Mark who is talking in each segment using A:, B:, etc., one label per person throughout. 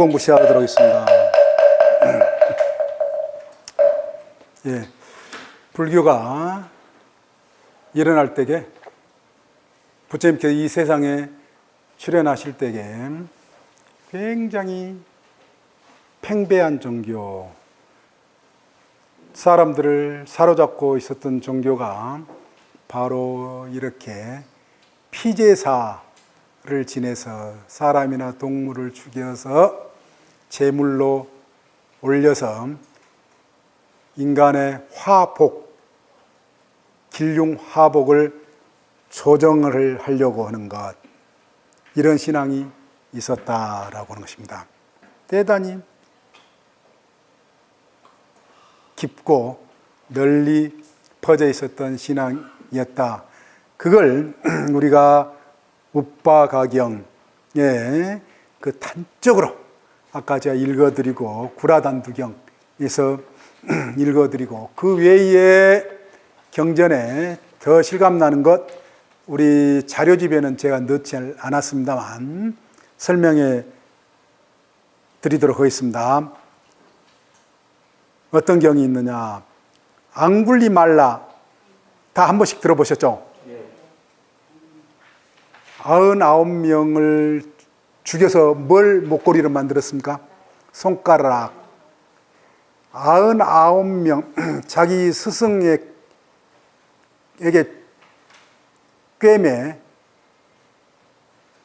A: 공부 시작하도록 하겠습니다. 예, 불교가 일어날 때에 부처님께서 이 세상에 출현하실 때에 굉장히 팽배한 종교, 사람들을 사로잡고 있었던 종교가 바로 이렇게 피제사를 지내서 사람이나 동물을 죽여서 제물로 올려서 인간의 화복, 길흉 화복을 조정을 하려고 하는 것, 이런 신앙이 있었다라고 하는 것입니다. 대단히 깊고 널리 퍼져 있었던 신앙이었다. 그걸 우리가 우빠가경에 그 단적으로 아까 제가 읽어드리고 구라단두경에서 읽어드리고, 그 외에 경전에 더 실감나는 것 우리 자료집에는 제가 넣지 않았습니다만 설명해 드리도록 하겠습니다. 어떤 경이 있느냐, 앙굴리말라 다 한 번씩 들어보셨죠? 99명을 죽여서 뭘 목걸이로 만들었습니까? 손가락. 99명 자기 스승에게 꿰매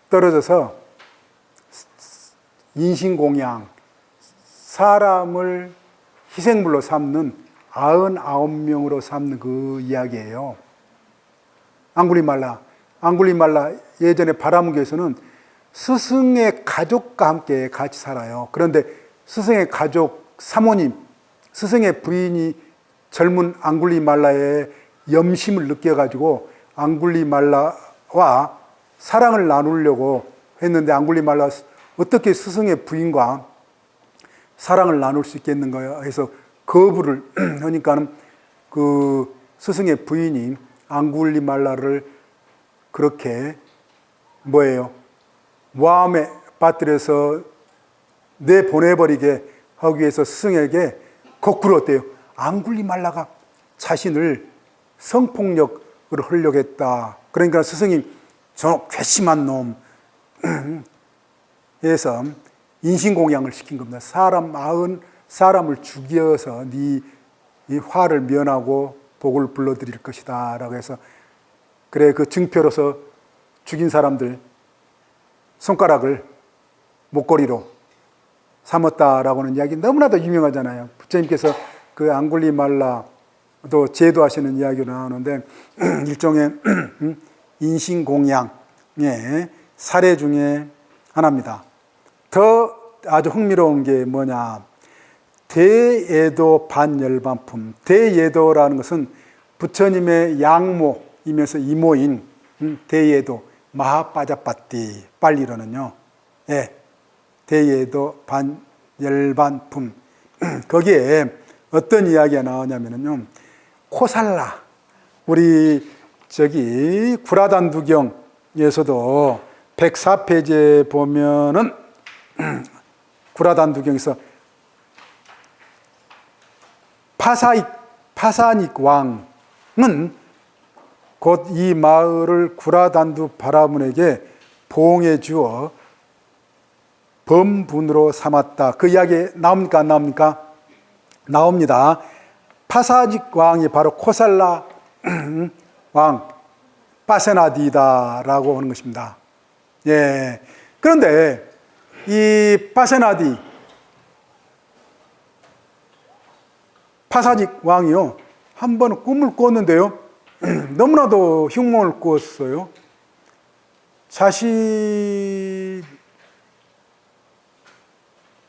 A: 떨어져서 인신공양, 사람을 희생물로 삼는 99명으로 삼는 그 이야기예요. 앙굴리말라 예전에 바라문교에서는 스승의 가족과 함께 같이 살아요. 그런데 스승의 가족 사모님, 스승의 부인이 젊은 앙굴리말라의 염심을 느껴가지고 앙굴리말라와 사랑을 나누려고 했는데, 앙굴리말라 어떻게 스승의 부인과 사랑을 나눌 수 있겠는가 해서 거부를 하니까는 그 스승의 부인이 앙굴리말라를 그렇게 모함에 빠뜨려서 내보내버리게 하기 위해서 스승에게 거꾸로 어때요? 앙굴리말라가 자신을 성폭력을 하려고 했다. 그러니까 스승이 저 괘씸한 놈 해서 인신공양을 시킨 겁니다. 사람을 죽여서 네 이 화를 면하고 복을 불러드릴 것이다 라고 해서, 그래 그 증표로서 죽인 사람들 손가락을 목걸이로 삼았다라고 하는 이야기 너무나도 유명하잖아요. 부처님께서 그 앙굴리말라도 제도하시는 이야기가 나오는데 일종의 인신공양의 사례 중에 하나입니다. 더 아주 흥미로운 게 뭐냐, 대예도 반열반품. 대예도라는 것은 부처님의 양모이면서 이모인 대예도 마하빠자빠띠 빨리로는요, 예, 대예도 반열반품. 거기에 어떤 이야기가 나오냐면요, 코살라, 우리 저기 구라단두경에서도 104페이지에 보면은 구라단두경에서 파사닉 왕은 곧 이 마을을 구라단두 바라문에게 보응해 주어 범분으로 삼았다. 그 이야기 나옵니까? 안 나옵니까? 나옵니다. 파사닉 왕이 바로 코살라 왕 파세나디다라고 하는 것입니다. 예. 그런데 이 파사닉 왕이요, 한 번은 꿈을 꿨는데요, 너무나도 흉몽을 꾸었어요. 자신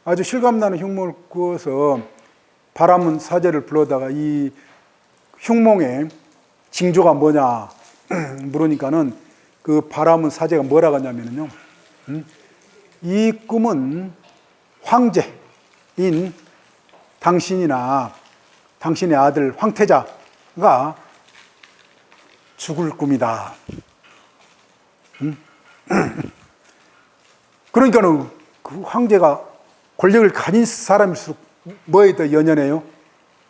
A: 아주 실감나는 흉몽을 꾸어서 바라문 사제를 불러다가 이 흉몽의 징조가 뭐냐 물으니까는 그 바라문 사제가 뭐라고 하냐면요, 이 꿈은 황제인 당신이나 당신의 아들 황태자가 죽을 꿈이다. 그러니까는 그 황제가 권력을 가진 사람일수록 뭐에 더 연연해요?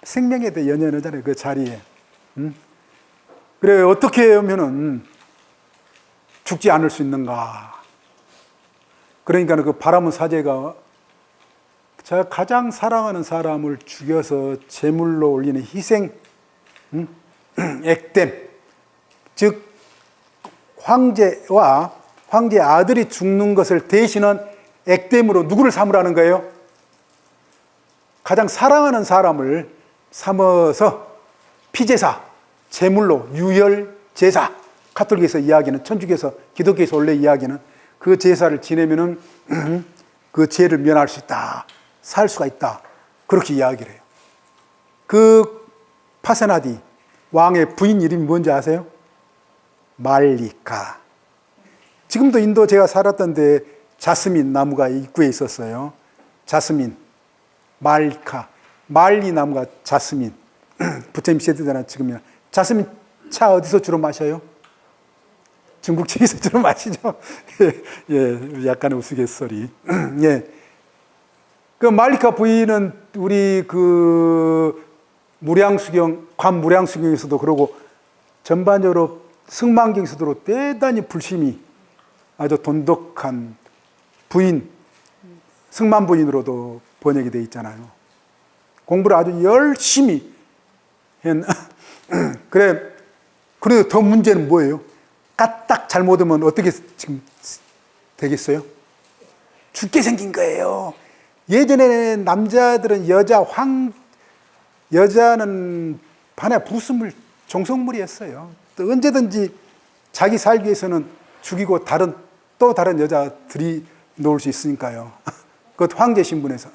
A: 생명에 더 연연하잖아요, 그 자리에. 그래, 어떻게 하면은 죽지 않을 수 있는가? 그러니까 그 바라문 사제가 제가 가장 사랑하는 사람을 죽여서 제물로 올리는 희생, 액땜, 즉 황제와 황제의 아들이 죽는 것을 대신한 액땜으로 누구를 삼으라는 거예요? 가장 사랑하는 사람을 삼아서 피제사, 제물로 유혈제사, 가톨릭에서 이야기는, 천주교에서, 기독교에서 원래 이야기는 그 제사를 지내면은 그 죄를 면할 수 있다, 살 수가 있다, 그렇게 이야기를 해요. 그 파세나디 왕의 부인 이름이 뭔지 아세요? 말리카. 지금도 인도 제가 살았던 데 자스민 나무가 입구에 있었어요. 자스민, 말리카, 말리 나무가 자스민. 부처님 시대잖아 지금이야. 자스민 차 어디서 주로 마셔요? 중국집에서 주로 마시죠. 예, 약간의 우스갯소리. 예. 그 말리카 부인은 우리 그 무량수경, 관무량수경에서도 그러고 전반적으로 승만경에서도 대단히 불심이 아주 돈독한 부인, 승만 부인으로도 번역이 되어 있잖아요. 공부를 아주 열심히 했. 그래, 그래도 더 문제는 뭐예요? 까딱 잘못하면 어떻게 지금 되겠어요? 죽게 생긴 거예요. 예전에 남자들은 여자는 반야 부수물, 종속물이었어요. 또 언제든지 자기 살기 위해서는 죽이고 또 다른 여자 들이놓을 수 있으니까요. 그것도 황제 신분에서.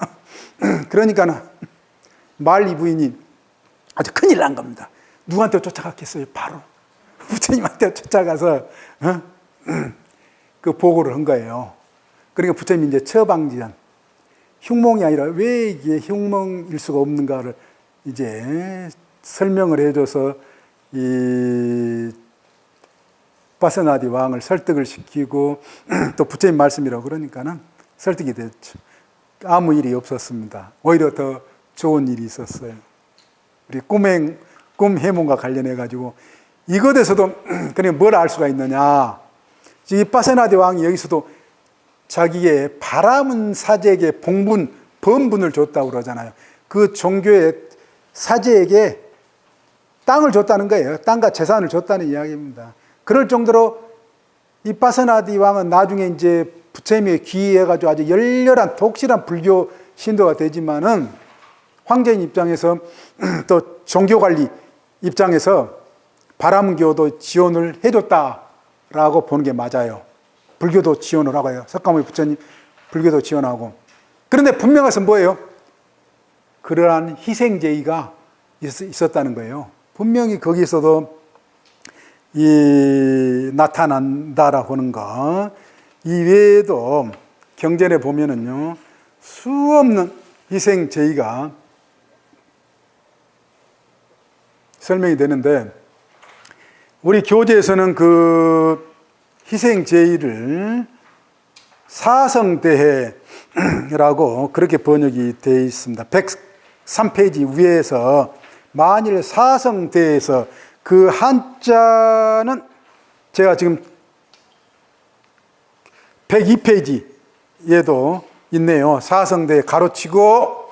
A: 그러니까 말리 부인이 아주 큰일 난 겁니다. 누구한테 쫓아갔겠어요? 바로 부처님한테 쫓아가서 그 보고를 한 거예요. 그러니까 부처님이 이제 처방지한, 흉몽이 아니라 왜 이게 흉몽일 수가 없는가를 이제 설명을 해줘서 이 파세나디 왕을 설득을 시키고 또 부처님 말씀이라고 그러니까는 설득이 됐죠. 아무 일이 없었습니다. 오히려 더 좋은 일이 있었어요. 우리 꿈 해몽과 관련해 가지고 이것에서도 그냥 뭘 알 수가 있느냐? 이 파세나디 왕이 여기서도 자기의 바라문 사제에게 번분을 줬다고 그러잖아요. 그 종교의 사제에게 땅을 줬다는 거예요. 땅과 재산을 줬다는 이야기입니다. 그럴 정도로 이 파세나디 왕은 나중에 이제 부처님에 귀의해가지고 아주 열렬한 독실한 불교 신도가 되지만은 황제인 입장에서 또 종교관리 입장에서 바람교도 지원을 해줬다라고 보는 게 맞아요. 불교도 지원을 하고 해요. 석가모니 부처님 불교도 지원하고. 그런데 분명해서 뭐예요? 그러한 희생제의가 있었다는 거예요. 분명히 거기서도 나타난다라고 하는 거. 이 외에도 경전에 보면은요, 수없는 희생제의가 설명이 되는데, 우리 교재에서는 그 희생제의를 사성대해라고 그렇게 번역이 되어 있습니다. 103페이지 위에서 만일 사성대에서 그 한자는 제가 지금 102페이지에도 있네요. 사성대 가로치고,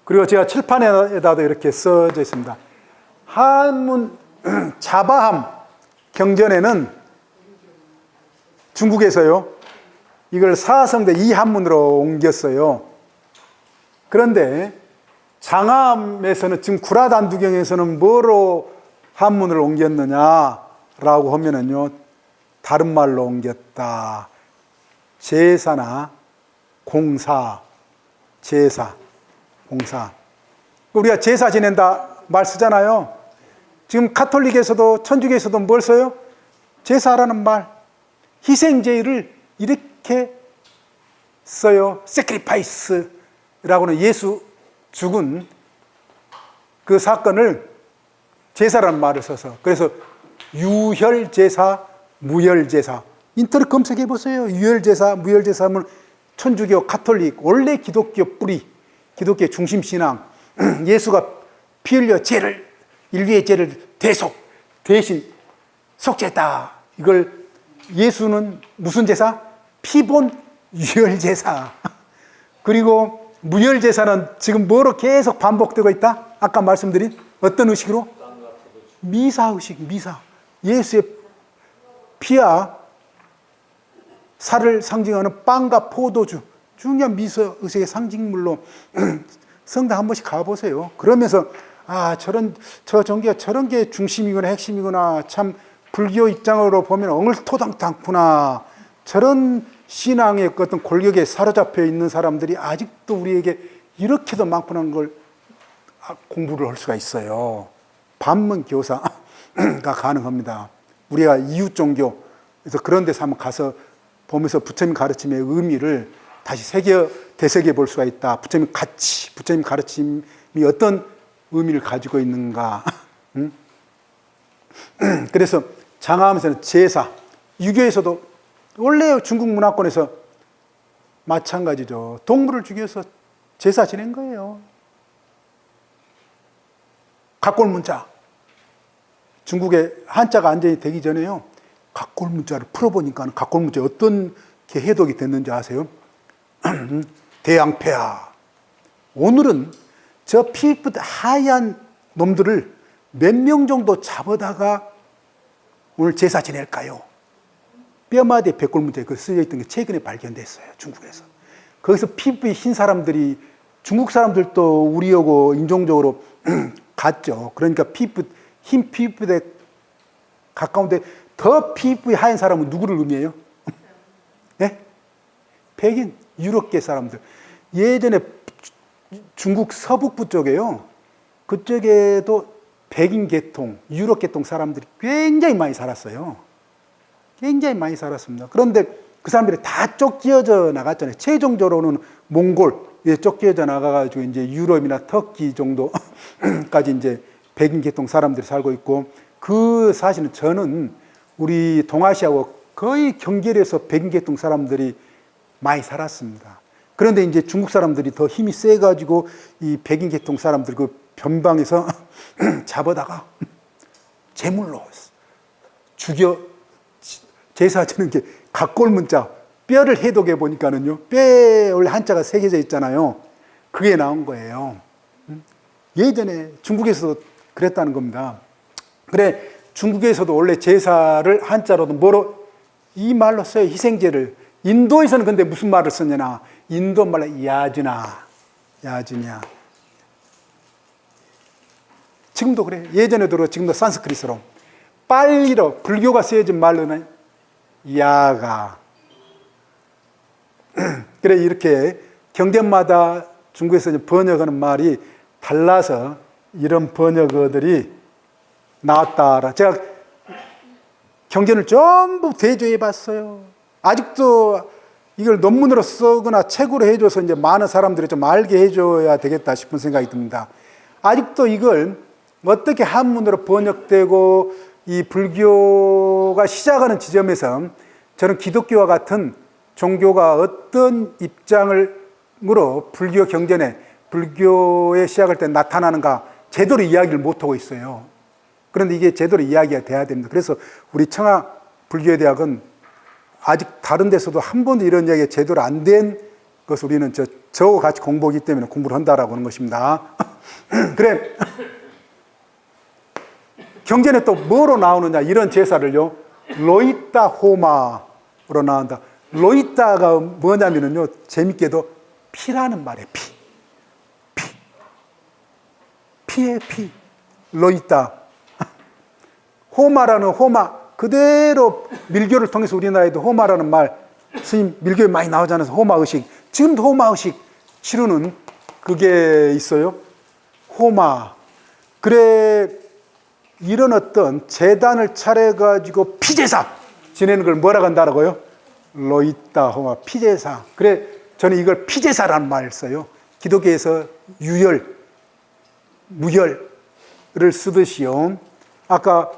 A: 그리고 제가 칠판에다도 이렇게 써져 있습니다. 한문 자바함 경전에는 중국에서요, 이걸 사성대 이한문으로 옮겼어요. 그런데 장암에서는, 지금 구라단두경에서는 뭐로 한문을 옮겼느냐라고 하면은요, 다른 말로 옮겼다. 제사나 공사, 제사, 공사. 우리가 제사 지낸다 말 쓰잖아요. 지금 가톨릭에서도 천주교에서도 뭘 써요? 제사라는 말, 희생제의를 이렇게 써요. sacrifice라고는 예수 죽은 그 사건을 제사라는 말을 써서, 그래서 유혈제사, 무혈제사, 인터넷 검색해 보세요. 유혈제사, 무혈제사 하면 천주교, 가톨릭, 원래 기독교 뿌리, 기독교 중심 신앙, 예수가 피 흘려 인류의 죄를 대신 속죄했다. 이걸 예수는 무슨 제사? 피본 유혈 제사. 그리고 무혈 제사는 지금 뭐로 계속 반복되고 있다? 아까 말씀드린 어떤 의식으로? 미사 의식, 미사. 예수의 피와 살을 상징하는 빵과 포도주, 중요한 미사 의식의 상징물로 성당 한 번씩 가보세요. 그러면서 저 종교가 저런 게 중심이구나, 핵심이구나, 참 불교 입장으로 보면 엉을토당토않구나. 저런 신앙의 어떤 골격에 사로잡혀 있는 사람들이 아직도 우리에게 이렇게도 많구나 걸 공부를 할 수가 있어요. 반문 교사가 가능합니다. 우리가 이웃 종교, 그래서 그런 데서 한번 가서 보면서 부처님 가르침의 의미를 다시 되새겨 볼 수가 있다. 부처님 가르침이 어떤 의미를 가지고 있는가. 그래서 장하하면서는 제사, 유교에서도 원래 중국 문화권에서 마찬가지죠. 동물을 죽여서 제사 지낸 거예요. 각골문자. 중국에 한자가 안전이 되기 전에요. 각골문자를 풀어보니까 각골문자 어떤 게 해독이 됐는지 아세요? 대양패야. 오늘은 저 피부 하얀 놈들을 몇 명 정도 잡아다가 오늘 제사 지낼까요? 뼈마디에 백골문자 그 쓰여 있던 게 최근에 발견됐어요. 중국에서. 거기서 피부이 흰 사람들이 중국 사람들도 우리하고 인종적으로 같죠. 그러니까 흰 피부에 가까운데 더 피부이 하얀 사람은 누구를 의미해요? 네? 백인, 유럽계 사람들. 예전에 중국 서북부 쪽에요. 그쪽에도 백인 계통, 유럽 계통 사람들이 굉장히 많이 살았어요. 굉장히 많이 살았습니다. 그런데 그 사람들이 다 쫓겨져 나갔잖아요. 최종적으로는 몽골에 쫓겨져 나가가지고 이제 유럽이나 터키 정도까지 이제 백인 계통 사람들이 살고 있고, 그 사실은 저는 우리 동아시아와 거의 경계에서 백인 계통 사람들이 많이 살았습니다. 그런데 이제 중국 사람들이 더 힘이 세가지고 이 백인 계통 사람들 그 변방에서 잡아다가 제물로 죽여 제사 지는 게 각골문자, 뼈를 해독해 보니까는요, 뼈에 원래 한자가 새겨져 있잖아요. 그게 나온 거예요. 예전에 중국에서도 그랬다는 겁니다. 그래, 중국에서도 원래 제사를 한자로도 뭐로? 이 말로 써요. 희생제를. 인도에서는 근데 무슨 말을 썼냐나, 인도 말로 야주냐. 지금도 그래. 예전에도 그렇고 지금도 산스크리트로. 빨리로 불교가 쓰여진 말로는 야가. 그래, 이렇게 경전마다 중국에서 번역하는 말이 달라서 이런 번역어들이 나왔다. 제가 경전을 전부 대조해 봤어요. 아직도 이걸 논문으로 쓰거나 책으로 해줘서 이제 많은 사람들이 좀 알게 해줘야 되겠다 싶은 생각이 듭니다. 아직도 이걸 어떻게 한문으로 번역되고 이 불교가 시작하는 지점에서 저는 기독교와 같은 종교가 어떤 입장으로 불교 경전에, 불교의 시작할 때 나타나는가 제대로 이야기를 못하고 있어요. 그런데 이게 제대로 이야기가 돼야 됩니다. 그래서 우리 청하 불교대학은 아직 다른 데서도 한 번도 이런 이야기가 제대로 안 된 것을 우리는 저와 같이 공부하기 때문에 공부를 한다라고 하는 것입니다. 그래, 경전에 또 뭐로 나오느냐, 이런 제사를요, 로이따 호마로 나온다. 로이따가 뭐냐면요, 재밌게도 피라는 말이에요. 피의 피. 로이따. 호마라는 호마, 그대로 밀교를 통해서 우리나라에도 호마라는 말, 스님 밀교에 많이 나오잖아요. 호마의식. 지금도 호마의식 치르는 그게 있어요. 호마. 그래, 이런 어떤 재단을 차려가지고 피제사 지내는 걸 뭐라고 한다라고요? 로이따 호마, 피제사. 그래, 저는 이걸 피제사라는 말을 써요. 기독교에서 유혈, 무혈을 쓰듯이요. 아까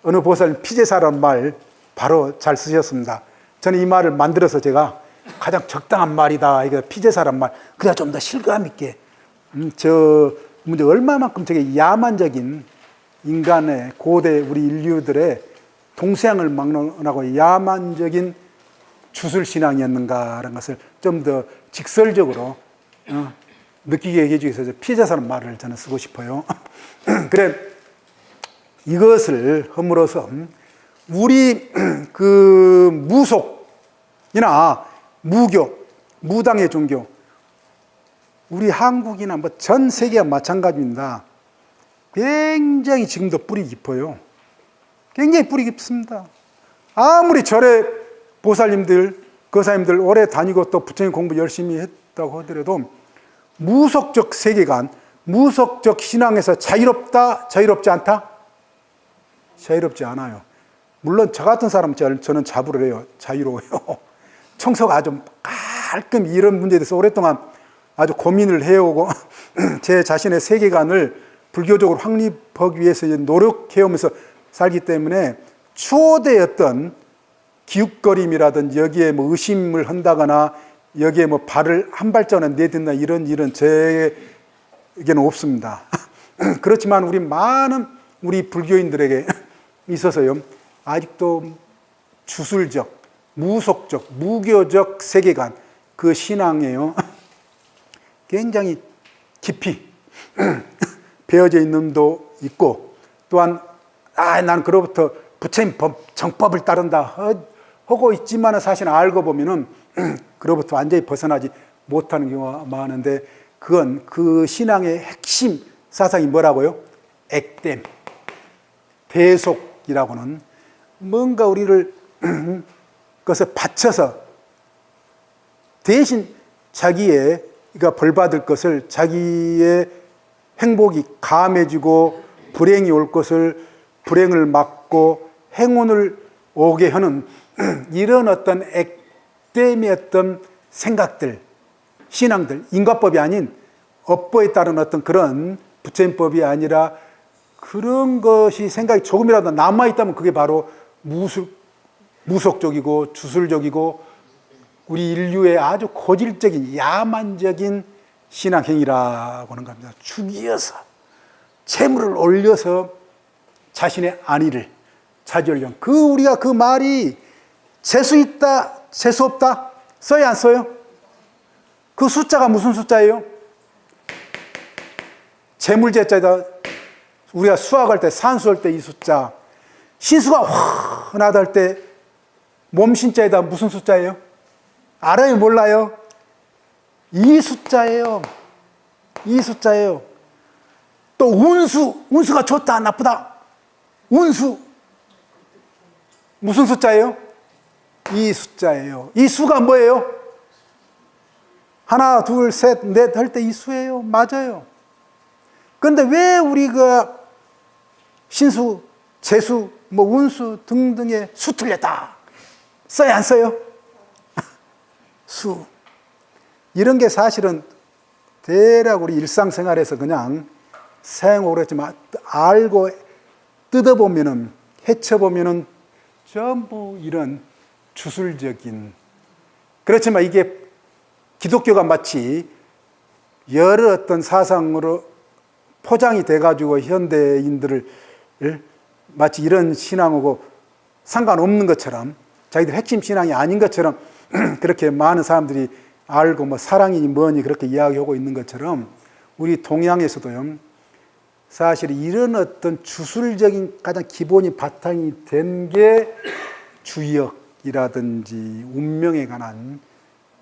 A: 어느 보살님 피제사라는 말 바로 잘 쓰셨습니다. 저는 이 말을 만들어서 제가 가장 적당한 말이다. 이거 피제사란 말. 그래야 좀 더 실감 있게. 저 문제 얼마만큼 저게 야만적인 인간의 고대 우리 인류들의 동서양을 막론하고 야만적인 주술신앙이었는가라는 것을 좀 더 직설적으로 느끼게 해주기 위해서 피제사라는 말을 저는 쓰고 싶어요. 그래, 이것을 함으로써 우리 그 무속이나 무교, 무당의 종교, 우리 한국이나 뭐 전 세계와 마찬가지입니다. 굉장히 지금도 뿌리 깊어요. 굉장히 뿌리 깊습니다. 아무리 절에 보살님들, 거사님들 오래 다니고 또 부처님 공부 열심히 했다고 하더라도 무속적 세계관, 무속적 신앙에서 자유롭다, 자유롭지 않다? 자유롭지 않아요. 물론 저 같은 사람은 저는 자부를 해요. 자유로워요. 청소가 아주 깔끔히 이런 문제에 대해서 오랫동안 아주 고민을 해오고 제 자신의 세계관을 불교적으로 확립하기 위해서 노력해오면서 살기 때문에 추호의 어떤 기웃거림이라든지 여기에 뭐 의심을 한다거나 여기에 뭐 발을 한 발자국 내딛나 이런 일은 제게는 없습니다. 그렇지만 우리 많은 우리 불교인들에게 있어서요, 아직도 주술적, 무속적, 무교적 세계관, 그 신앙에요, 굉장히 깊이 배어져 있는 놈도 있고, 또한 난 그로부터 부처님 정법을 따른다 하고 있지만 사실 알고 보면은 그로부터 완전히 벗어나지 못하는 경우가 많은데, 그건 그 신앙의 핵심 사상이 뭐라고요? 액땜, 대속이라고는 뭔가 우리를 그것을 바쳐서 대신 자기의 벌 받을 것을, 자기의 행복이 감해지고 불행이 올 것을 불행을 막고 행운을 오게 하는 이런 어떤 액땜의 어떤 생각들, 신앙들, 인과법이 아닌 업보에 따른 어떤 그런 부처님법이 아니라 그런 것이 생각이 조금이라도 남아있다면 그게 바로 무속적이고 주술적이고 우리 인류의 아주 고질적인 야만적인 신앙행위라고 하는 겁니다. 죽이어서 재물을 올려서 자신의 안위를 차지하려는 우리가 그 말이 재수 있다, 재수 없다 써요, 안 써요? 그 숫자가 무슨 숫자예요? 재물제자에다 우리가 수학할 때 산수할 때 이 숫자, 신수가 환하다 할 때 몸신자에다 무슨 숫자예요? 알아요, 몰라요? 이 숫자예요. 이 숫자예요. 또 운수가 좋다, 나쁘다. 운수 무슨 숫자예요? 이 숫자예요. 이 수가 뭐예요? 하나, 둘, 셋, 넷 할 때 이 수예요. 맞아요. 그런데 왜 우리가 신수, 재수, 뭐 운수 등등의 수 틀렸다 써요, 안 써요? 수. 이런 게 사실은 대략 우리 일상생활에서 그냥 사용을 했지만 알고 뜯어보면은, 헤쳐보면은 전부 이런 주술적인, 그렇지만 이게 기독교가 마치 여러 어떤 사상으로 포장이 돼가지고 현대인들을 마치 이런 신앙하고 상관없는 것처럼, 자기들 핵심 신앙이 아닌 것처럼 그렇게 많은 사람들이 알고 뭐 사랑이니 뭐니 그렇게 이야기하고 있는 것처럼, 우리 동양에서도요, 사실 이런 어떤 주술적인 가장 기본이 바탕이 된 게 주역이라든지 운명에 관한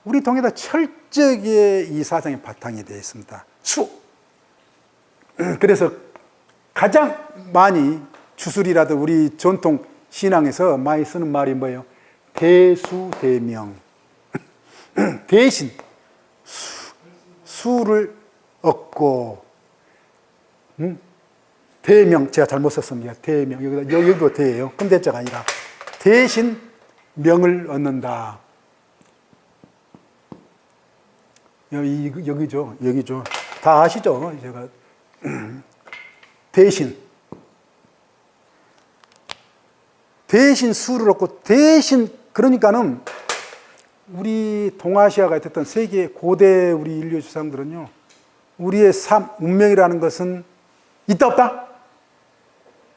A: 우리 동양에다 철저하게 이 사상이 바탕이 되어 있습니다. 수. 그래서 가장 많이 주술이라든 우리 전통 신앙에서 많이 쓰는 말이 뭐예요? 대수대명. 대신 수를 얻고, 대명, 제가 잘못 썼습니다. 대명, 여기도 대예요. 근대자가 아니라 대신 명을 얻는다. 여기죠. 다 아시죠? 제가 대신 수를 얻고, 대신, 그러니까는 우리 동아시아가 있었던 세계 고대 우리 인류 조상들은요, 우리의 삶, 운명이라는 것은 있다 없다?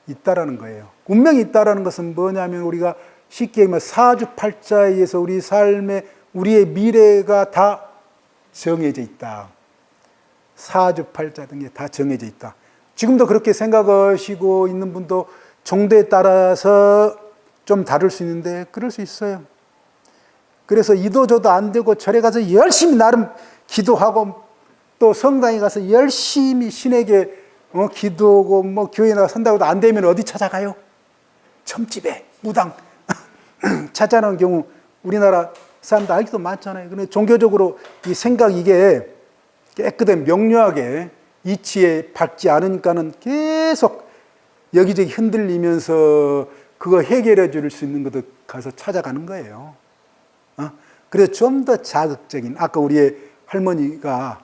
A: 있다라는 거예요. 운명이 있다라는 것은 뭐냐면 우리가 쉽게 얘기하면 사주팔자에 의해서 우리 삶의 우리의 미래가 다 정해져 있다. 사주팔자 등에 다 정해져 있다. 지금도 그렇게 생각하시고 있는 분도 정도에 따라서 좀 다를 수 있는데 그럴 수 있어요. 그래서 이도 저도 안 되고 절에 가서 열심히 나름 기도하고 또 성당에 가서 열심히 신에게 기도하고 뭐 교회 나가 선다고 해도 안 되면 어디 찾아가요? 점집에 무당 찾아가는 경우 우리나라 사람들 알기도 많잖아요. 그런데 종교적으로 이 생각 이게 깨끗하게 명료하게 이치에 박지 않으니까는 계속 여기저기 흔들리면서 그거 해결해 줄 수 있는 것도 가서 찾아가는 거예요. 그래서 좀 더 자극적인, 아까 우리의 할머니가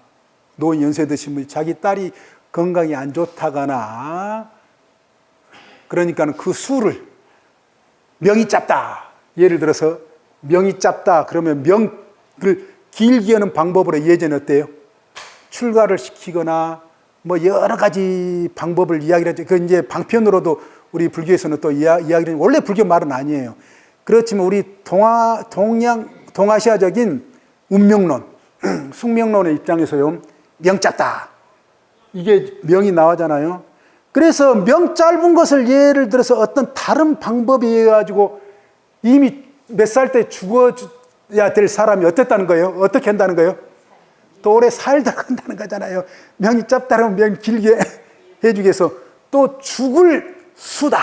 A: 노인 연세 드신 분이 자기 딸이 건강이 안 좋다거나 그러니까는 그 수를 명이 짧다. 예를 들어서 명이 짧다. 그러면 명을 길게 하는 방법으로 예전에 어때요? 출가를 시키거나 뭐 여러 가지 방법을 이야기를 하죠. 그 이제 방편으로도 우리 불교에서는 또 이야기를 원래 불교 말은 아니에요. 그렇지만 우리 동아시아적인 운명론, 숙명론의 입장에서요, 명 짧다. 이게 명이 나오잖아요. 그래서 명 짧은 것을 예를 들어서 어떤 다른 방법에 의해 가지고 이미 몇 살 때 죽어야 될 사람이 어땠다는 거예요? 어떻게 한다는 거예요? 또 오래 살다가 한다는 거잖아요. 명이 짧다면 명 길게 해주기 위해서 또 죽을 수다.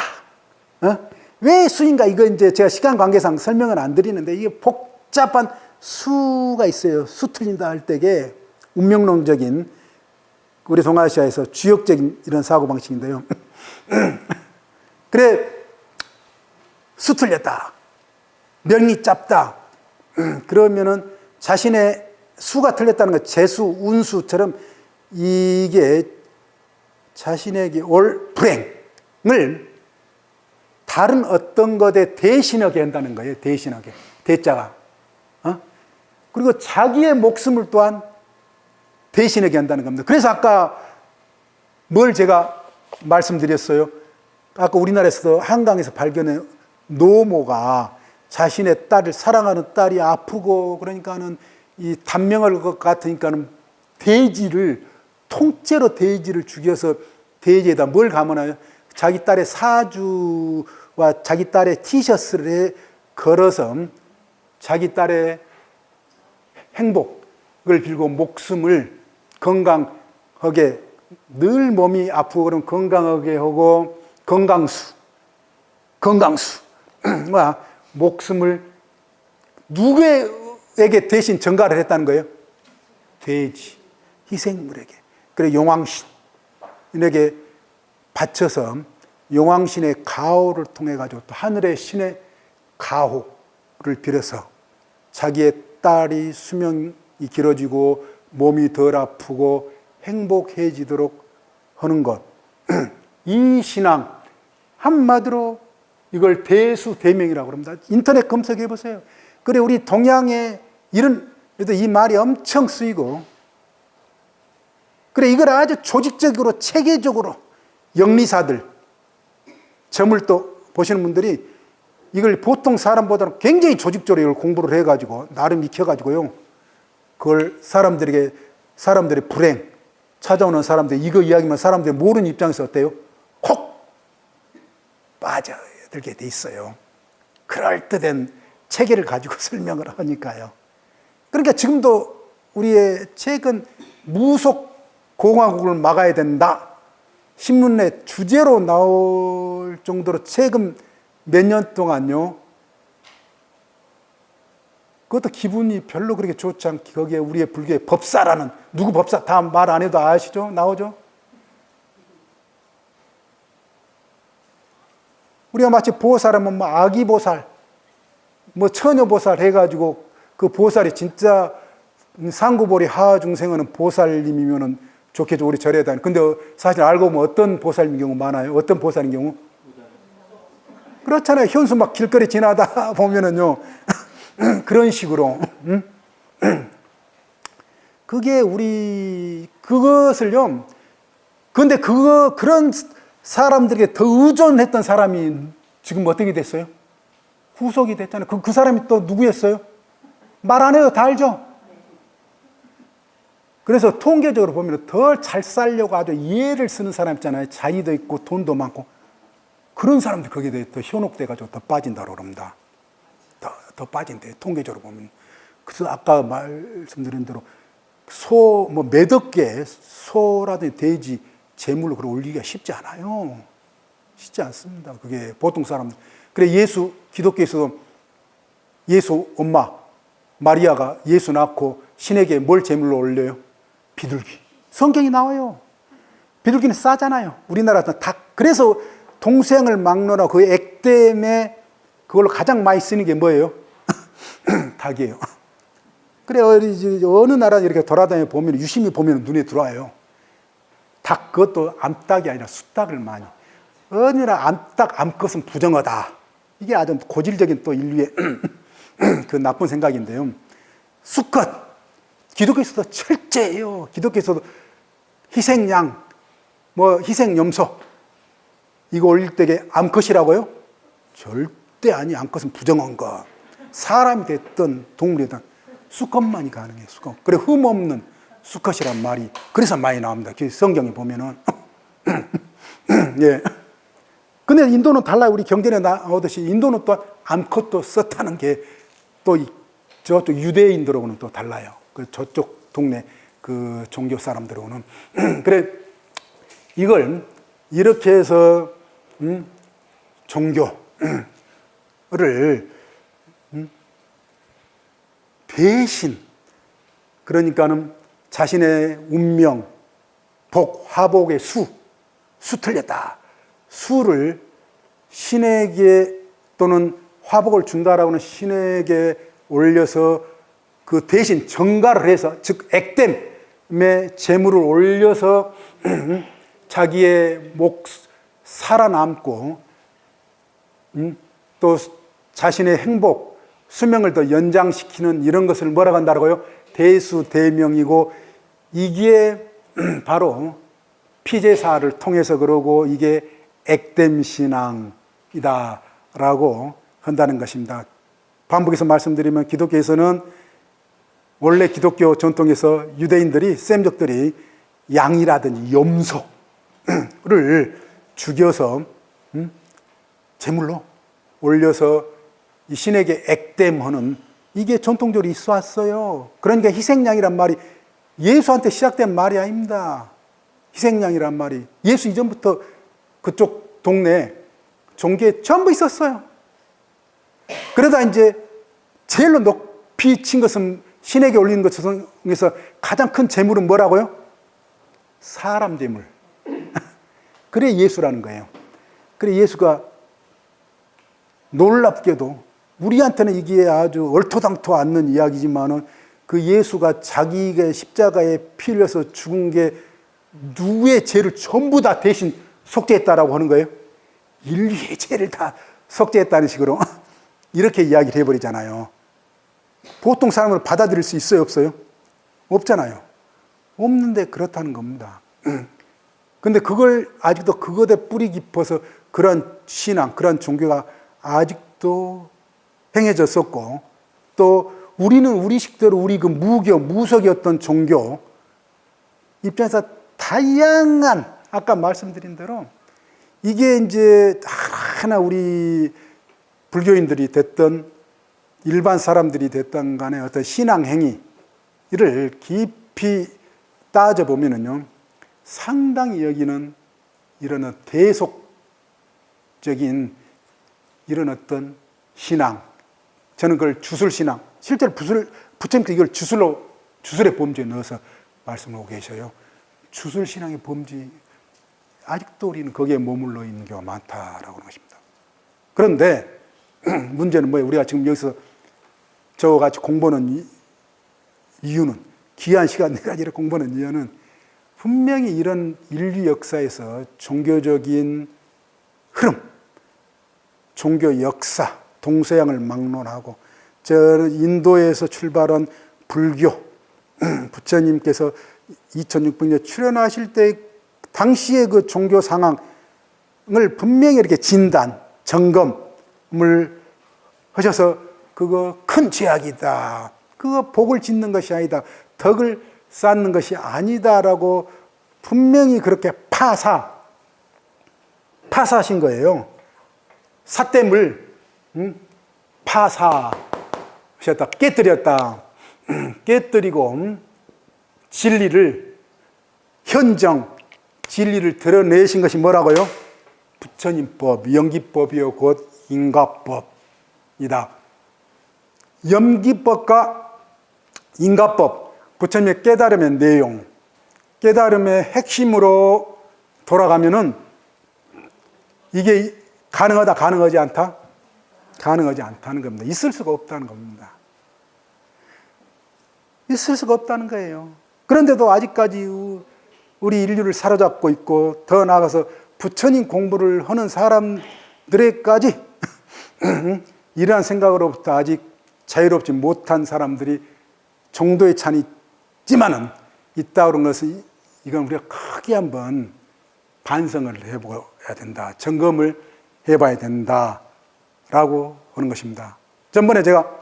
A: 왜 수인가? 이거 이제 제가 시간 관계상 설명은 안 드리는데 이게 복잡한 수가 있어요. 수 틀린다 할 때에 운명론적인 우리 동아시아에서 주역적인 이런 사고방식인데요. 그래, 수 틀렸다. 명이 짧다. 그러면은 자신의 수가 틀렸다는 것, 재수, 운수처럼 이게 자신에게 올 불행을 다른 어떤 것에 대신하게 한다는 거예요. 대신하게. 대자가. 그리고 자기의 목숨을 또한 대신하게 한다는 겁니다. 그래서 아까 뭘 제가 말씀드렸어요? 아까 우리나라에서도 한강에서 발견한 노모가 자신의 딸을, 사랑하는 딸이 아프고 그러니까는 이 단명할 것 같으니까는 돼지를, 통째로 돼지를 죽여서 돼지에다 뭘 감아놔요? 자기 딸의 사주와 자기 딸의 티셔츠를 걸어서 자기 딸의 행복을 빌고 목숨을 건강하게, 늘 몸이 아프고 그러면 건강하게 하고 건강수 목숨을 누구에게 대신 전가를 했다는 거예요? 돼지, 희생물에게. 그리고 용왕신에게 바쳐서 용왕신의 가호를 통해 가지고 또 하늘의 신의 가호를 빌어서 자기의 딸이 수명이 길어지고 몸이 덜 아프고 행복해지도록 하는 것. 이 신앙, 한마디로 이걸 대수대명이라고 합니다. 인터넷 검색해 보세요. 그래, 우리 동양에 그래도 이 말이 엄청 쓰이고, 그래, 이걸 아주 조직적으로, 체계적으로 영리사들, 점을 또 보시는 분들이 이걸 보통 사람보다는 굉장히 조직적으로 이걸 공부를 해가지고, 나름 익혀가지고요, 그걸 사람들의 불행, 찾아오는 사람들, 이거 이야기만 사람들이 모르는 입장에서 어때요? 콕 빠져들게 돼 있어요. 그럴듯한 체계를 가지고 설명을 하니까요. 그러니까 지금도 우리의 책은 무속 공화국을 막아야 된다. 신문에 주제로 나올 정도로 최근 몇 년 동안요. 그것도 기분이 별로 그렇게 좋지 않게, 거기에 우리의 불교의 법사라는, 누구 법사, 다 말 안 해도 아시죠? 나오죠? 우리가 마치 보살하면 뭐 아기보살, 뭐 처녀보살 해가지고 그 보살이 진짜 상구보리 하중생은 보살님이면은 좋겠죠. 우리 절에 다니. 근데 사실 알고 보면 어떤 보살인 경우 많아요? 어떤 보살인 경우? 그렇잖아요. 현수 막 길거리 지나다 보면은요. 그런 식으로. 그게 그것을요. 근데 그런 사람들에게 더 의존했던 사람이 지금 어떻게 됐어요? 후속이 됐잖아요. 그 사람이 또 누구였어요? 말 안 해도 다 알죠? 그래서 통계적으로 보면 더 잘 살려고 아주 예를 쓰는 사람 있잖아요. 자리도 있고 돈도 많고. 그런 사람들 거기에 더 현혹돼가지고 더 빠진다고 그럽니다. 더 빠진대요. 통계적으로 보면. 그래서 아까 말씀드린 대로 몇 억 개 소라든지 돼지 재물로 그걸 올리기가 쉽지 않아요. 쉽지 않습니다. 그게 보통 사람들. 그래 기독교에서도 예수 엄마 마리아가 예수 낳고 신에게 뭘 제물로 올려요? 비둘기. 성경이 나와요. 비둘기는 싸잖아요. 우리나라는 닭. 그래서 동생을 막론하고 그 액땜에 그걸로 가장 많이 쓰는 게 뭐예요? 닭이에요. 그래 어느 나라 이렇게 돌아다녀 보면 유심히 보면 눈에 들어와요. 닭, 그것도 암탉이 아니라 숫닭을 많이. 어느 나라 암컷은 부정하다. 이게 아주 고질적인 또 인류의 그 나쁜 생각인데요. 수컷. 기독교에서도 철저해요. 기독교에서도 희생양, 희생염소. 이거 올릴 때게 암컷이라고요? 절대 아니. 암컷은 부정한 거. 사람이 됐든 동물이든 수컷만이 가능해요. 수컷. 그래 흠없는 수컷이란 말이 그래서 많이 나옵니다. 성경에 보면은. 예. 근데 인도는 달라요. 우리 경전에 나오듯이 인도는 또 암컷도 썼다는 게 또 저쪽 유대인들하고는 또 달라요. 저쪽 동네 그 종교 사람들하고는. 그래 이걸 이렇게 해서 종교를 배신, 그러니까는 자신의 운명, 화복의 수 틀렸다. 수를 신에게 또는 화복을 준다라고 하는 신에게 올려서 그 대신 전가를 해서, 즉 액땜의 재물을 올려서 자기의 살아남고 또 자신의 행복, 수명을 더 연장시키는 이런 것을 뭐라고 한다고요? 대수대명이고, 이게 바로 피제사를 통해서 그러고 이게 액땜신앙이다라고 한다는 것입니다. 반복해서 말씀드리면 기독교에서는 원래 기독교 전통에서 유대인들이 셈족들이 양이라든지 염소를 죽여서 제물로 올려서 이 신에게 액땜하는, 이게 전통적으로 있어 왔어요. 그러니까 희생양이란 말이 예수한테 시작된 말이 아닙니다. 희생양이란 말이 예수 이전부터 그쪽 동네 종교에 전부 있었어요. 그러다 이제 제일로 높이 친 것은 신에게 올리는 것 중에서 가장 큰 재물은 뭐라고요? 사람 재물. 그래 예수라는 거예요. 그래 예수가 놀랍게도 우리한테는 이게 아주 얼토당토 않는 이야기지만은 그 예수가 자기가 십자가에 피 흘려서 죽은 게 누구의 죄를 전부 다 대신 속죄했다라고 하는 거예요. 인류의 죄를 다 속죄했다는 식으로 이렇게 이야기를 해버리잖아요. 보통 사람을 받아들일 수 있어요, 없어요? 없잖아요. 없는데 그렇다는 겁니다. 근데 그걸 아직도 그것에 뿌리 깊어서 그런 신앙, 그런 종교가 아직도 행해졌었고, 또 우리는 우리식대로 우리 그 무속이었던 종교 입장에서 다양한, 아까 말씀드린 대로 이게 이제 하나 우리 불교인들이 됐던 일반 사람들이 됐던 간에 어떤 신앙 행위를 깊이 따져보면은요, 상당히 여기는 이런 대속적인 이런 어떤 신앙, 저는 그걸 주술신앙, 실제로 부처님께서 이걸 주술의 범주에 넣어서 말씀하고 계셔요. 주술신앙의 범주, 아직도 우리는 거기에 머물러 있는 경우가 많다라고 하는 것입니다. 그런데 문제는 뭐예요? 우리가 지금 여기서 저와 같이 공부하는 이유는, 귀한 시간 내가지고 공부하는 이유는 분명히 이런 인류 역사에서 종교적인 흐름, 종교 역사, 동서양을 막론하고 저 인도에서 출발한 불교, 부처님께서 2600년 출현하실 때 당시의 그 종교 상황을 분명히 이렇게 진단, 점검을 하셔서 그거 큰 죄악이다. 그거 복을 짓는 것이 아니다. 덕을 쌓는 것이 아니다라고 분명히 그렇게 파사하신 거예요. 삿됨을 파사하셨다. 깨뜨렸다. 깨뜨리고 진리를 현정, 진리를 드러내신 것이 뭐라고요? 부처님법, 영기법이요 곧 인가법이다. 영기법과 인가법, 부처님의 깨달음의 내용, 깨달음의 핵심으로 돌아가면은 이게 가능하다, 가능하지 않다? 가능하지 않다는 겁니다. 있을 수가 없다는 겁니다. 있을 수가 없다는 거예요. 그런데도 아직까지 우리 인류를 사로잡고 있고 더 나아가서 부처님 공부를 하는 사람들에까지 이러한 생각으로부터 아직 자유롭지 못한 사람들이 정도의 찬이 있지만은 있다 그런 것은 이건 우리가 크게 한번 반성을 해봐야 된다. 점검을 해봐야 된다라고 하는 것입니다. 전번에 제가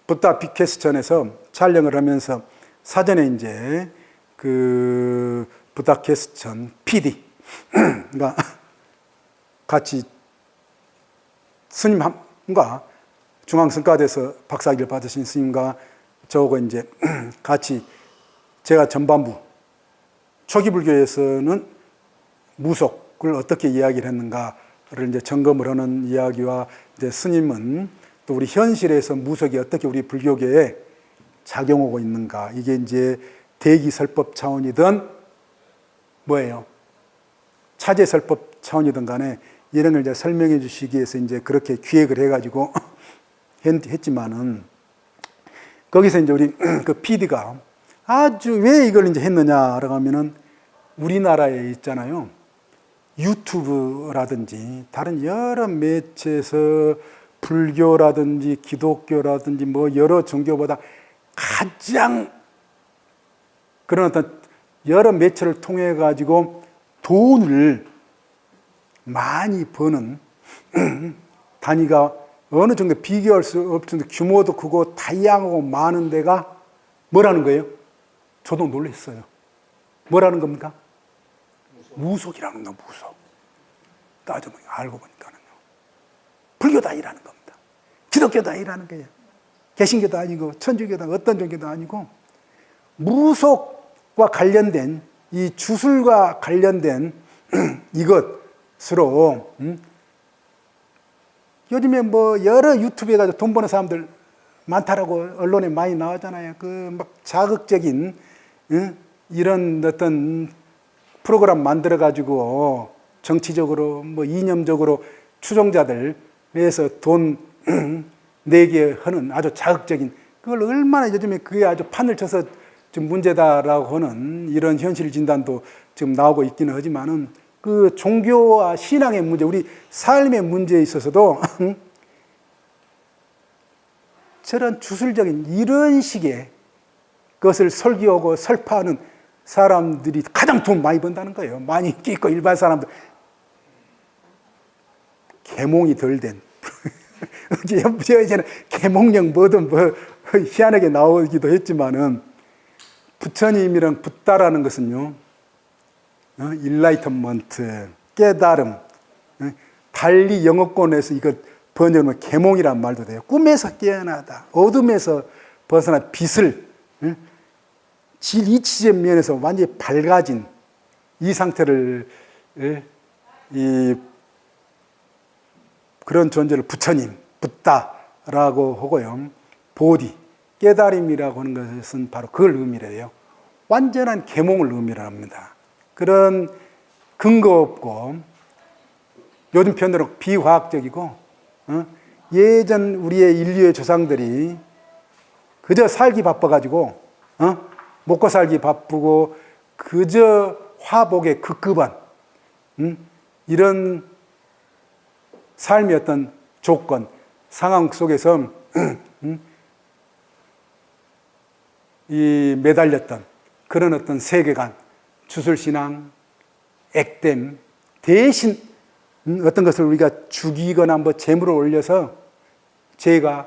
A: 부다 빅캐스천에서 촬영을 하면서 사전에 이제 그 부다 캐스천 PD가 같이 스님과 중앙성가대에서 박사학위를 받으신 스님과 저하고 이제 같이 제가 전반부 초기 불교에서는 무속을 어떻게 이야기를 했는가를 이제 점검을 하는 이야기와 이제 스님은 또 우리 현실에서 무속이 어떻게 우리 불교계에 작용하고 있는가, 이게 이제 대기설법 차원이든 뭐예요? 차제설법 차원이든 간에 이런 걸 이제 설명해 주시기 위해서 이제 그렇게 기획을 해가지고 했지만은 거기서 이제 우리 그 PD가 아주 왜 이걸 이제 했느냐라고 하면은 우리나라에 있잖아요. 유튜브라든지 다른 여러 매체에서 불교라든지 기독교라든지 뭐 여러 종교보다 가장 그런 어떤 여러 매체를 통해 가지고 돈을 많이 버는 단위가 어느 정도 비교할 수 없을 정도 규모도 크고 다양하고 많은 데가 뭐라는 거예요? 저도 놀랐어요. 뭐라는 겁니까? 무속이라는 거, 무속. 따져보니까 알고 보니까는요. 불교도 아니라는 겁니다. 기독교도 아니라는 거예요. 개신교도 아니고 천주교도 어떤 종교도 아니고 무속과 관련된 이 주술과 관련된 이것으로 요즘에 뭐 여러 유튜브에 가서 돈 버는 사람들 많다라고 언론에 많이 나오잖아요. 그 막 자극적인 이런 어떤 프로그램 만들어 가지고 정치적으로 뭐 이념적으로 추종자들에서 돈 내게 하는 아주 자극적인, 그걸 얼마나 요즘에 그게 아주 판을 쳐서 좀 문제다라고 하는 이런 현실 진단도 지금 나오고 있기는 하지만은 그 종교와 신앙의 문제, 우리 삶의 문제에 있어서도 저런 주술적인 이런 식의 것을 설교하고 설파하는 사람들이 가장 돈 많이 번다는 거예요. 많이 인기 있고 일반 사람들 계몽이 덜 된 이제는 계몽령 뭐든 뭐 희한하게 나오기도 했지만은 부처님이랑 붓다라는 것은요, 일라이턴먼트, 깨달음, 달리 영어권에서 이거 번역하면 계몽이란 말도 돼요. 꿈에서 깨어나다, 어둠에서 벗어나 빛을 이치적 면에서 완전히 밝아진 이 상태를 그런 존재를 부처님, 붓다라고 하고요. 보디, 깨달음이라고 하는 것은 바로 그걸 의미해요. 완전한 계몽을 의미를 합니다. 그런 근거 없고 요즘 편으로 비화학적이고 예전 우리의 인류의 조상들이 그저 살기 바빠가지고 먹고 살기 바쁘고 그저 화복에 급급한 이런 삶의 어떤 조건, 상황 속에서 매달렸던 그런 어떤 세계관, 주술신앙, 액땜, 대신 어떤 것을 우리가 죽이거나 뭐 재물을 올려서 죄가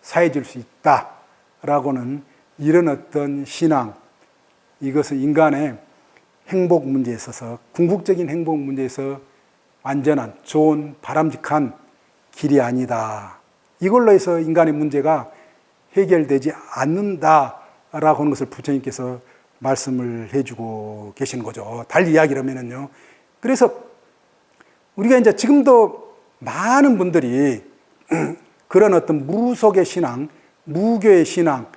A: 사해질 수 있다라고는 이런 어떤 신앙, 이것은 인간의 행복 문제에 있어서, 궁극적인 행복 문제에서 완전한, 좋은, 바람직한 길이 아니다. 이걸로 해서 인간의 문제가 해결되지 않는다라고 하는 것을 부처님께서 말씀을 해주고 계시는 거죠. 달리 이야기를 하면은요. 그래서 우리가 이제 지금도 많은 분들이 그런 어떤 무속의 신앙, 무교의 신앙,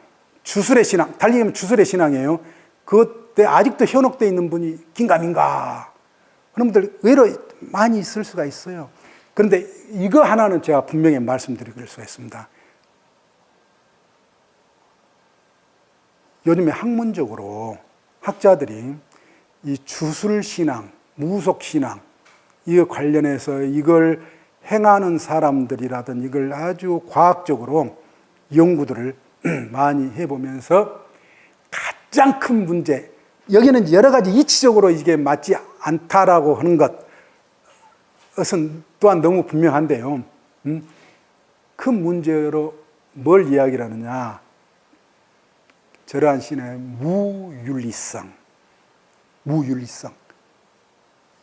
A: 주술의 신앙, 달리 얘기하면 주술의 신앙이에요. 그때 아직도 현혹되어 있는 분이 긴가민가 그런 분들 의외로 많이 있을 수가 있어요. 그런데 이거 하나는 제가 분명히 말씀드릴 수가 있습니다. 요즘에 학문적으로 학자들이 이 주술신앙, 무속신앙, 이거 관련해서 이걸 행하는 사람들이라든 이걸 아주 과학적으로 연구들을 많이 해보면서 가장 큰 문제, 여기는 여러 가지 이치적으로 이게 맞지 않다라고 하는 것은 또한 너무 분명한데요. 큰 문제로 뭘 이야기를 하느냐. 저러한 신의 무윤리성,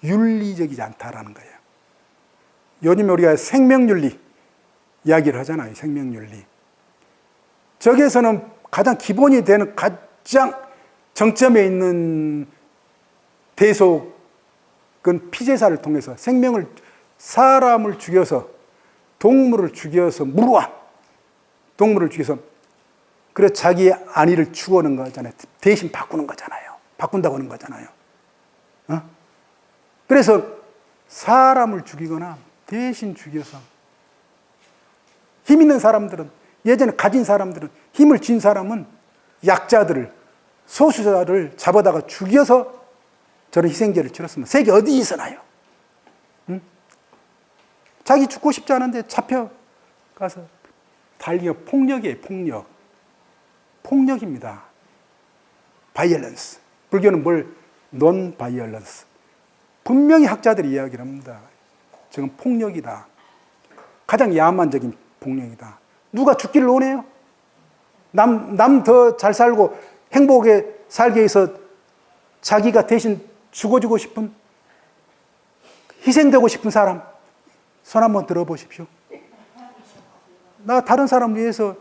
A: 윤리적이지 않다라는 거예요. 요즘 우리가 생명윤리 이야기를 하잖아요. 생명윤리. 저기에서는 가장 기본이 되는 가장 정점에 있는 대속은 피제사를 통해서 사람을 죽여서 동물을 죽여서 무고한 동물을 죽여서 그래서 자기의 안위를 추구하는 거잖아요. 대신 바꾸는 거잖아요. 바꾼다고 하는 거잖아요. 그래서 사람을 죽이거나 대신 죽여서 힘 있는 사람들은, 예전에 가진 사람들은, 힘을 쥔 사람은 약자들을, 소수자를 잡아다가 죽여서 저런 희생제를 치렀습니다. 세계 어디에서나요. 자기 죽고 싶지 않은데 잡혀가서 달리가 폭력이에요. 폭력입니다. 바이올런스. 불교는 논 바이올런스. 분명히 학자들이 이야기를 합니다. 지금 폭력이다. 가장 야만적인 폭력이다. 누가 죽기를 원해요? 남 더 잘 살고 행복에 살게 해서 자기가 대신 죽어주고 싶은, 희생되고 싶은 사람 손 한번 들어보십시오. 나 다른 사람 위해서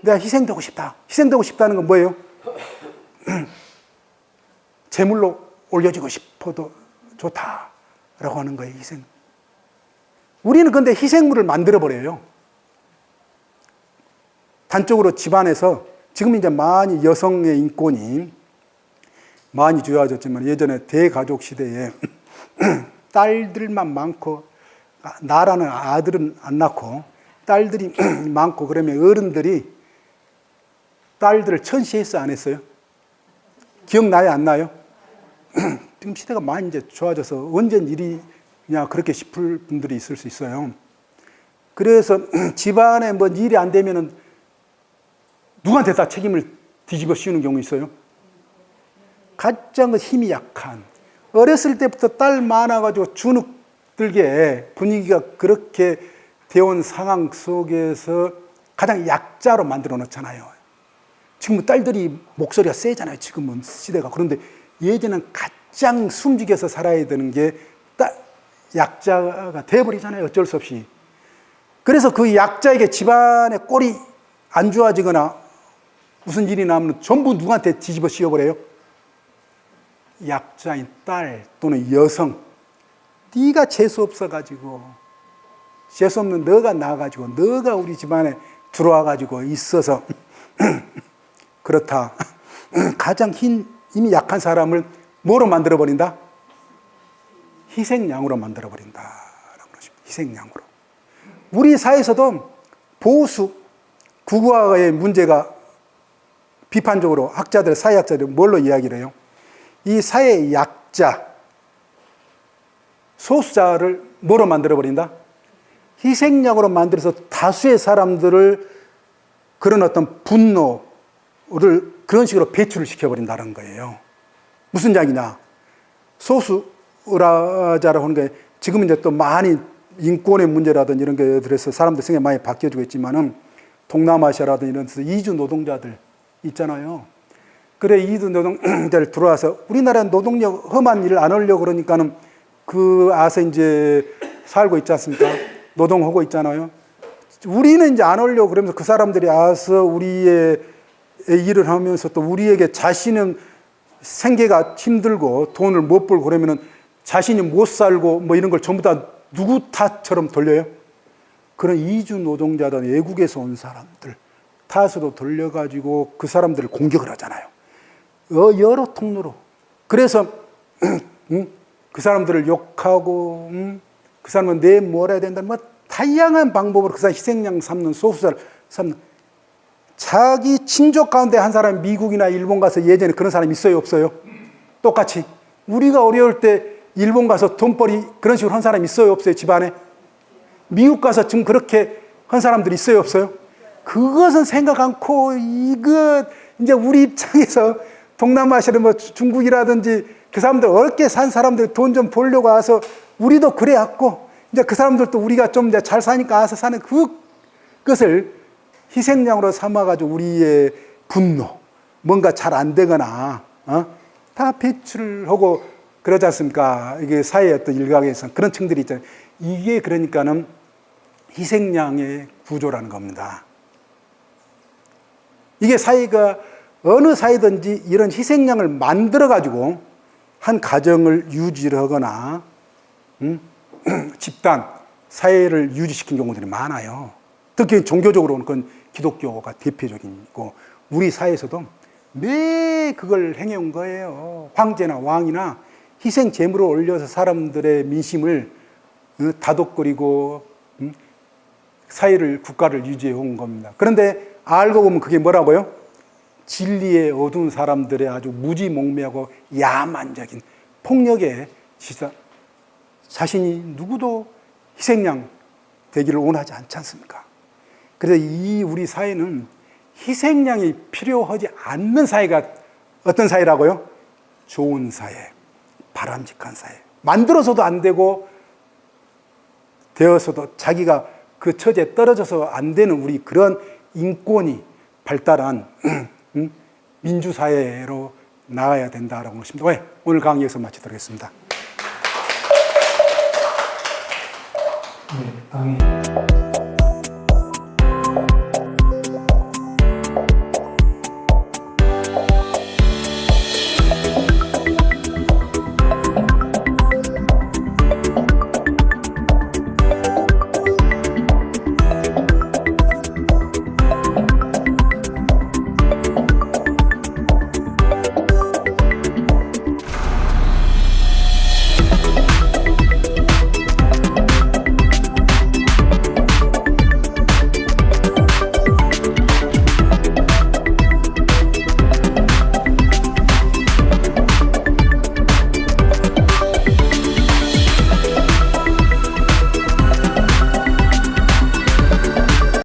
A: 내가 희생되고 싶다. 희생되고 싶다는 건 뭐예요? 제물로 올려지고 싶어도 좋다라고 하는 거예요. 희생. 우리는 근데 희생물을 만들어버려요. 단적으로 집안에서 지금 이제 많이 여성의 인권이 많이 좋아졌지만 예전에 대가족 시대에 딸들만 많고 나라는 아들은 안 낳고 딸들이 많고 그러면 어른들이 딸들을 천시했어 안 했어요? 기억나요 안 나요? 지금 시대가 많이 이제 좋아져서 언젠 일이냐 그렇게 싶을 분들이 있을 수 있어요. 그래서 집안에 뭐 일이 안 되면은 누구한테 다 책임을 뒤집어 씌우는 경우 있어요. 가장 힘이 약한, 어렸을 때부터 딸 많아가지고 주눅들게 분위기가 그렇게 되어온 상황 속에서 가장 약자로 만들어 놓잖아요. 지금은 딸들이 목소리가 세잖아요. 지금은 시대가. 그런데 예전에는 가장 숨죽여서 살아야 되는 게 약자가 돼버리잖아요. 어쩔 수 없이. 그래서 그 약자에게 집안의 꼴이 안 좋아지거나 무슨 일이 나면 전부 누구한테 뒤집어 씌워버려요? 약자인 딸 또는 여성. 네가 재수 없어가지고, 재수 없는 너가 나와가지고, 너가 우리 집안에 들어와가지고 있어서 그렇다. 가장 힘이 약한 사람을 뭐로 만들어버린다? 희생양으로 만들어버린다. 희생양으로. 우리 사회에서도 보수, 국가의 문제가 비판적으로 학자들, 사회학자들 뭘로 이야기를 해요? 이 사회의 약자, 소수자를 뭐로 만들어버린다? 희생양으로 만들어서 다수의 사람들을 그런 어떤 분노, 그런 식으로 배출을 시켜버린다는 거예요. 무슨 이야기냐? 소수라자라고 하는 게 지금은 이제 또 많이 인권의 문제라든지 이런 게 들어서 사람들 생각이 많이 바뀌어지고 있지만은 동남아시아라든지 이런 데서 이주 노동자들 있잖아요. 그래, 이주 노동자들 들어와서 우리나라 노동력 험한 일을 안 하려고 그러니까는 그 아서 이제 살고 있지 않습니까? 노동하고 있잖아요. 우리는 이제 안 하려고 그러면서 그 사람들이 와서 우리의 일을 하면서 또 우리에게 자신은 생계가 힘들고 돈을 못 벌고 그러면은 자신이 못 살고 뭐 이런 걸 전부 다 누구 탓처럼 돌려요? 그런 이주 노동자든 외국에서 온 사람들 탓으로 돌려가지고 그 사람들을 공격을 하잖아요. 여러 통로로. 그래서 그 사람들을 욕하고 그 사람은 내 뭘 해야 된다. 뭐 다양한 방법으로 그 사람 희생양 삼는 소수자를 삼는. 자기 친족 가운데 한 사람이 미국이나 일본 가서 예전에 그런 사람이 있어요, 없어요? 똑같이. 우리가 어려울 때 일본 가서 돈벌이 그런 식으로 한 사람이 있어요, 없어요? 집안에? 미국 가서 지금 그렇게 한 사람들이 있어요, 없어요? 그것은 생각 않고 이거 이제 우리 입장에서 동남아시아 뭐 중국이라든지 그 사람들 어렵게 산 사람들 돈 좀 벌려고 와서 우리도 그래왔고 이제 그 사람들도 우리가 좀 이제 잘 사니까 와서 사는 그것을 희생양으로 삼아가지고 우리의 분노, 뭔가 잘 안 되거나, 다 배출하고 그러지 않습니까? 이게 사회의 어떤 일각에서 그런 층들이 있잖아요. 이게 그러니까는 희생양의 구조라는 겁니다. 이게 사회가 어느 사회든지 이런 희생양을 만들어가지고 한 가정을 유지를 하거나, 집단, 사회를 유지시킨 경우들이 많아요. 특히 종교적으로는 그건 기독교가 대표적이고 우리 사회에서도 매 그걸 행해온 거예요. 황제나 왕이나 희생 제물을 올려서 사람들의 민심을 다독거리고 사회를 국가를 유지해 온 겁니다. 그런데 알고 보면 그게 뭐라고요? 진리에 어두운 사람들의 아주 무지몽매하고 야만적인 폭력에 자신이 누구도 희생양 되기를 원하지 않지 않습니까? 그래서 이 우리 사회는 희생양이 필요하지 않는 사회가 어떤 사회라고요? 좋은 사회, 바람직한 사회. 만들어서도 안 되고 되어서도 자기가 그 처지에 떨어져서 안 되는 우리 그런 인권이 발달한 민주사회로 나아야 된다라고 하십니다. 왜? 오늘 강의 여기서 마치도록 하겠습니다.
B: 네, 강의.